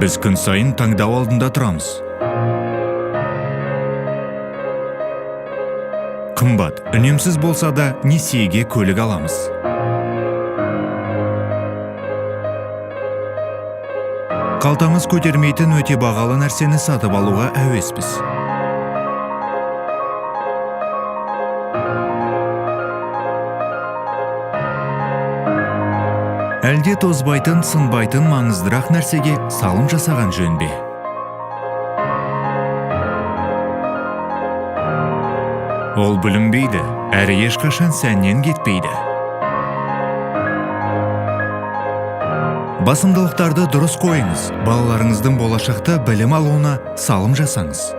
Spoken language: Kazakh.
Біз күн сайын таңдау алдында тұрамыз. Қымбат, үнемсіз болса да несиеге көлік аламыз. Қалтамыз көтермейтін өте бағалы нәрсені сатып алуға әуеспіз. Әлде тозбайтын, сынбайтын маңыздырақ нәрсеге салым жасаған жөн бе? Ол бүлінбейді, әрі ешқашан сәннен кетпейді. Басымдылықтарды дұрыс қойыңыз, балаларыңыздың болашақта білім алуына салым жасаңыз.